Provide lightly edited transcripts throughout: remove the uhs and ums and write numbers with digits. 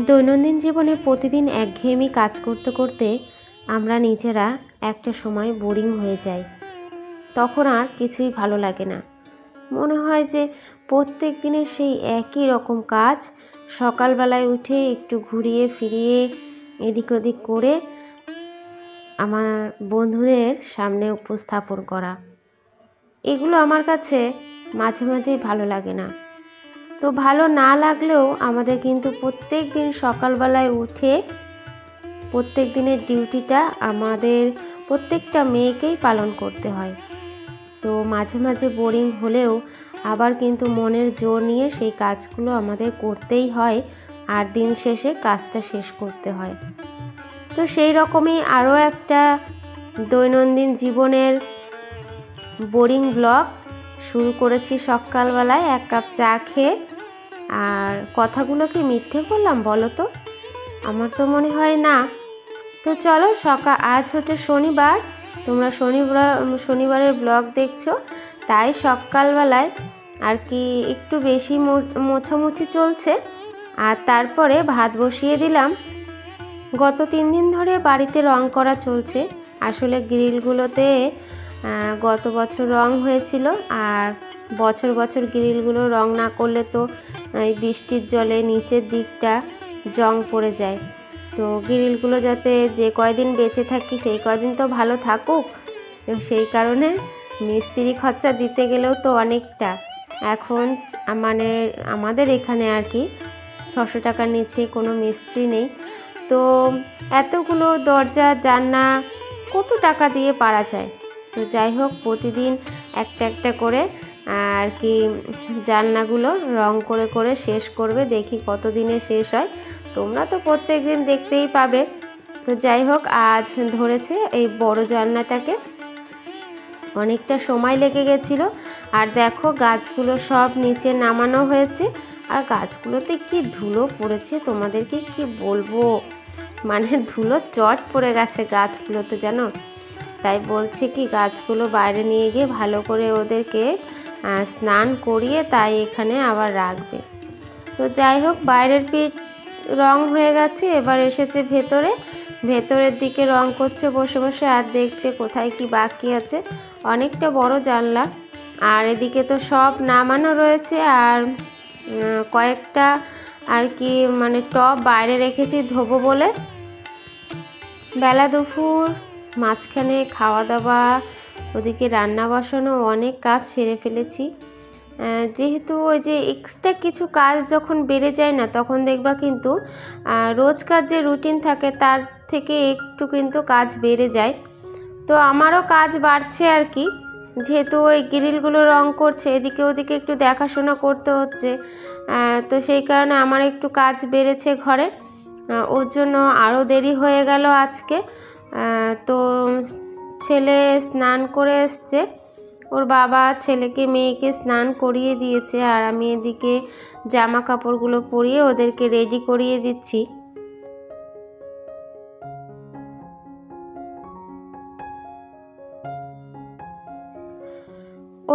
দৈনন্দিন জীবনে প্রতিদিন একঘেয়েমি কাজ করতে করতে আমরা নিজেরা একটা সময় বোরিং হয়ে যাই। তখন আর কিছুই ভালো লাগে না। মনে হয় যে প্রত্যেক দিনের সেই একই রকম কাজ, সকালবেলায় উঠে একটু ঘুরিয়ে ফিরিয়ে এদিক ওদিক করে আমার বন্ধুদের সামনে উপস্থাপন করা, এগুলো আমার কাছে মাঝে মাঝেই ভালো লাগে না। তো ভালো না লাগলেও আমাদের কিন্তু প্রত্যেক দিন সকালবেলায় উঠে প্রত্যেক দিনের ডিউটিটা আমাদের প্রত্যেকটা মেয়েকেই পালন করতে হয়। তো মাঝে মাঝে বোরিং হলেও আবার কিন্তু মনের জোর নিয়ে সেই কাজগুলো আমাদের করতেই হয়, আর দিন শেষে কাজটা শেষ করতে হয়। তো সেই রকমই আরও একটা দৈনন্দিন জীবনের বোরিং ব্লগ শুরু করেছি সকালবেলায় এক কাপ চা খেয়ে। আর কথাগুলো কি মিথ্যে বললাম বলো তো? আমার তো মনে হয় না। তো চলো, আজ হচ্ছে শনিবার, তোমরা শনিবারের ব্লগ দেখছো, তাই সকালবেলায় আর কি একটু বেশি মোছামুছি চলছে। আর তারপরে ভাত বসিয়ে দিলাম। গত 3 দিন ধরে বাড়িতে রং করা চলছে। আসলে গ্রিলগুলোতে গত বছর রং হয়েছিল, আর বছর বছর গ্রিলগুলো রং না করলে তো এই বৃষ্টির জলে নিচের দিকটা জং পড়ে যায়। তো গ্রিলগুলো যাতে যে কয়দিন বেঁচে থাকি সেই কয়দিন তো ভালো থাকুক, তো সেই কারণে মিস্ত্রি খরচা দিতে গেলেও তো অনেকটা। এখন মানে আমাদের এখানে আর কি 600 টাকার নিচে কোনো মিস্ত্রি নেই। তো এতগুলো দরজা জানলা কত টাকা দিয়ে পারা যায়? তো যাই হোক, প্রতিদিন একটা একটা করে আর কি জানলাগুলো রং করে করে শেষ করবে, দেখি কত দিনে শেষ হয়। তোমরা তো প্রত্যেক দিন দেখতেই পাবে। তো যাই হোক, আজ ধরেছে এই বড় জানলাটাকে, অনেকটা সময় লেগে গেছিলো। আর দেখো গাছগুলো সব নিচে নামানো হয়েছে, আর গাছগুলোতে কি ধুলো পড়েছে তোমাদেরকে কি বলবো, মানে ধুলো চট পড়ে গেছে গাছগুলোতে জানো। তাই বলছে কি গাছগুলো বাইরে নিয়ে গিয়ে ভালো করে ওদেরকে স্নান করিয়ে তাই এখানে আবার রাখবে। তো যাই হোক, বাইরের পিঠ রং হয়ে গেছে, এবার এসেছে ভেতরের দিকে রং করছে বসে বসে, আর দেখছে কোথায় কি বাকি আছে। অনেকটা বড় জানলা, আর এদিকে তো সব নামানো রয়েছে, আর কয়েকটা আর কি মানে টব বাইরে রেখেছি ধোবো বলে। বেলা দুপুর, মাঝখানে খাওয়া দাওয়া, ওদিকে রান্না বসানো, অনেক কাজ সেরে ফেলেছি। যেহেতু ওই যে এক্সট্রা কিছু কাজ যখন বেড়ে যায় না, তখন দেখবা কিন্তু রোজকার যে রুটিন থাকে তার থেকে একটু কিন্তু কাজ বেড়ে যায়। তো আমারও কাজ বাড়ছে আর কি, যেহেতু ওই গ্রিলগুলো রং করছে, এদিকে ওদিকে একটু দেখাশোনা করতে হচ্ছে। তো সেই কারণে আমার একটু কাজ বেড়েছে ঘরে, ওর জন্য আরও দেরি হয়ে গেল আজকে। তো ছেলে স্নান করে এসছে, ওর বাবা ছেলেকে মেয়েকে স্নান করিয়ে দিয়েছে, আর আমি এদিকে জামা কাপড়গুলো পরিয়ে ওদেরকে রেডি করিয়ে দিচ্ছি।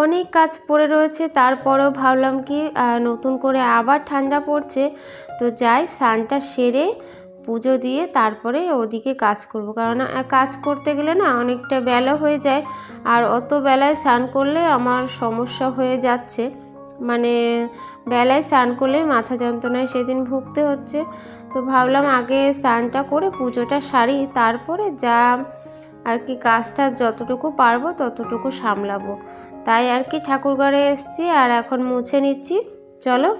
অনেক কাজ পড়ে রয়েছে, তারপরেও ভাবলাম কি নতুন করে আবার ঠান্ডা পড়ছে, তো যাই স্নানটা সেরে পুজো দিয়ে তারপরে ওদিকে কাজ করব। কারণ কাজ করতে গেলে না অনেকটা বেলা হয়ে যায়, আর অত বেলায় স্নান করলে আমার সমস্যা হয়ে যাচ্ছে। মানে বেলায় স্নান করলে মাথা যন্ত্রণায় সেদিন ভুগতে হচ্ছে। তো ভাবলাম আগে স্নানটা করে পুজোটা সারি, তারপরে যা আর কি কাজটা যতটুকু পারবো ততটুকু সামলাবো। তাই আর কি ঠাকুর ঘরে এসছি, আর এখন মুছে নিচ্ছি। চলো,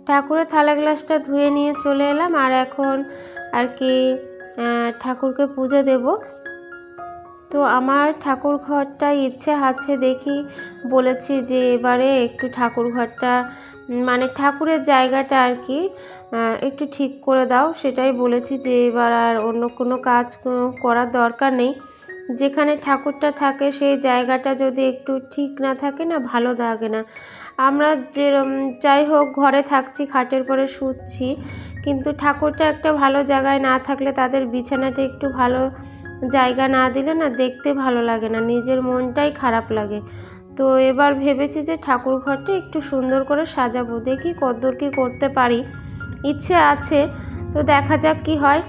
ঠাকুরের থালা গ্লাসটা ধুয়ে নিয়ে চলে এলাম, আর এখন আর কি ঠাকুরকে পুজো দেব। তো আমার ঠাকুর ঘরটা ইচ্ছে আছে, দেখি বলেছি যে এবারে একটু ঠাকুর ঘরটা মানে ঠাকুরের জায়গাটা আর কি একটু ঠিক করে দাও। সেটাই বলেছি যে এবার আর অন্য কোনো কাজ করার দরকার নেই। যেখানে ঠাকুরটা থাকে সেই জায়গাটা যদি একটু ঠিক না থাকে না, ভালো লাগে না। আমরা যে যাই হোক ঘরে থাকছি, খাটের পরে শুচ্ছি, কিন্তু ঠাকুরটা একটা ভালো জায়গায় না থাকলে, তাদের বিছানাটা একটু ভালো জায়গা না দিলে না দেখতে ভালো লাগে না, নিজের মনটাই খারাপ লাগে। তো এবার ভেবেছি যে ঠাকুর ঘরটা একটু সুন্দর করে সাজাবো, দেখি কতদূর কি করতে পারি, ইচ্ছে আছে, তো দেখা যাক কি হয়।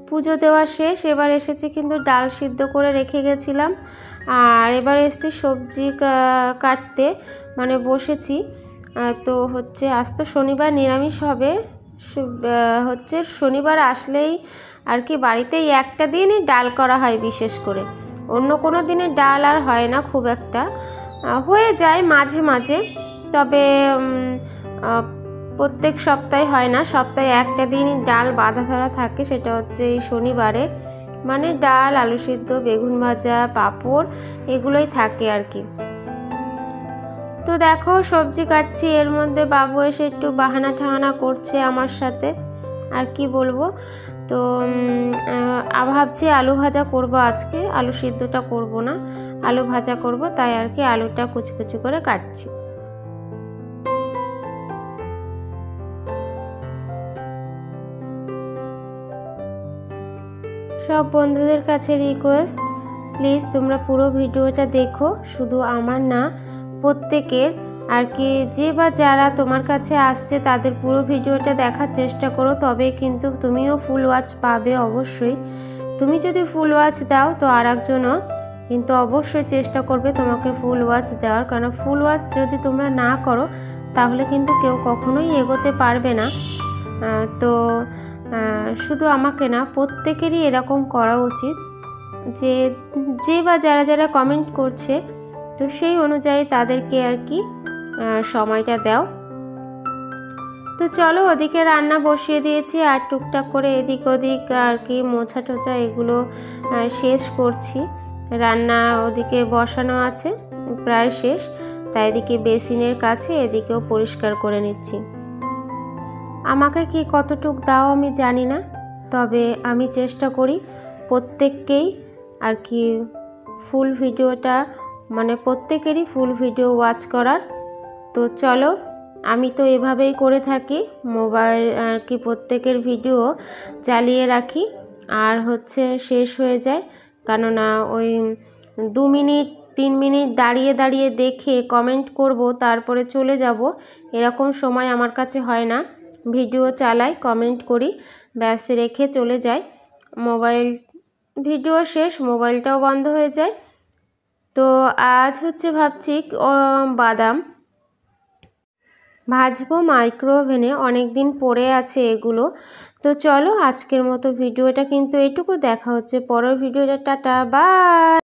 পুজো দেওয়া শেষ, এবার এসেছি কিন্তু ডাল সিদ্ধ করে রেখে গেছিলাম, আর এবার এসেছি সবজি কাটতে, মানে বসেছি। তো হচ্ছে আজ তো শনিবার নিরামিষ হবে, হচ্ছে শনিবার আসলেই আর কি বাড়িতেই একটা দিনই ডাল করা হয় বিশেষ করে, অন্য কোনো দিনে ডাল আর হয় না খুব একটা, হয়ে যায় মাঝে মাঝে, তবে প্রত্যেক সপ্তাহে হয় না, সপ্তাহে একটা দিনই ডাল বাঁধা ধরা থাকে, সেটা হচ্ছে এই শনিবারে, মানে ডাল, আলু সিদ্ধ, বেগুন ভাজা, পাঁপড় এগুলোই থাকে আর কি। তো দেখো সবজি কাটছি, এর মধ্যে বাবু এসে একটু বাহানা ঠাহানা করছে আমার সাথে, আর কি বলবো। তো ভাবছি আলু ভাজা করব আজকে, আলু সিদ্ধটা করব না, আলু ভাজা করব, তাই আর কি আলুটা কুচি কুচি করে কাটছি। সব বন্ধুদের কাছে রিকোয়েস্ট, প্লিজ তোমরা পুরো ভিডিওটা দেখো, শুধু আমার না প্রত্যেকের আর কি, যে বা যারা তোমার কাছে আসছে তাদের পুরো ভিডিওটা দেখার চেষ্টা করো, তবে কিন্তু তুমিও ফুল ওয়াচ পাবে অবশ্যই। তুমি যদি ফুল ওয়াচ দাও তো আর একজনও কিন্তু অবশ্যই চেষ্টা করবে তোমাকে ফুল ওয়াচ দেওয়ার, কারণ ফুল ওয়াচ যদি তোমরা না করো তাহলে কিন্তু কেউ কখনোই এগোতে পারবে না। তো শুধু আমাকে না, প্রত্যেকেরই এরকম করা উচিত, যে বা যারা যারা কমেন্ট করছে তো সেই অনুযায়ী তাদেরকে আর কি সময়টা দাও। তো চলো ওদিকে রান্না বসিয়ে দিয়েছি, আর টুকটাক করে এদিক ওদিক আর কি মোছা টোছা এগুলো শেষ করছি। রান্না ওদিকে বসানো আছে, প্রায় শেষ, তাই এদিকে বেসিনের কাছে এদিকেও পরিষ্কার করে নিচ্ছি। আমাকে কি কতটুক দাও আমি জানি না, তবে আমি চেষ্টা করি প্রত্যেককেই আর কি ফুল ভিডিওটা, মানে প্রত্যেকেরই ফুল ভিডিও ওয়াচ করার। তো চলো আমি তো এভাবেই করে থাকি, মোবাইল আর কি প্রত্যেকের ভিডিও চালিয়ে রাখি, আর হচ্ছে শেষ হয়ে যায়, কেননা ওই 2 মিনিট 3 মিনিট দাঁড়িয়ে দাঁড়িয়ে দেখে কমেন্ট করব তারপরে চলে যাব, এরকম সময় আমার কাছে হয় না। ভিডিও চালাই, কমেন্ট করি, ব্যাস রেখে চলে যাই, মোবাইল ভিডিও শেষ, মোবাইলটাও বন্ধ হয়ে যায়। তো আজ হচ্ছে ভাবছি বাদাম ভাজবো মাইক্রো ওভেনে, অনেক দিন পরে আছে এগুলো। তো চলো আজকের মতো ভিডিওটা কিন্তু এটুকু, দেখা হচ্ছে পরের ভিডিওটা, টাটা বাই।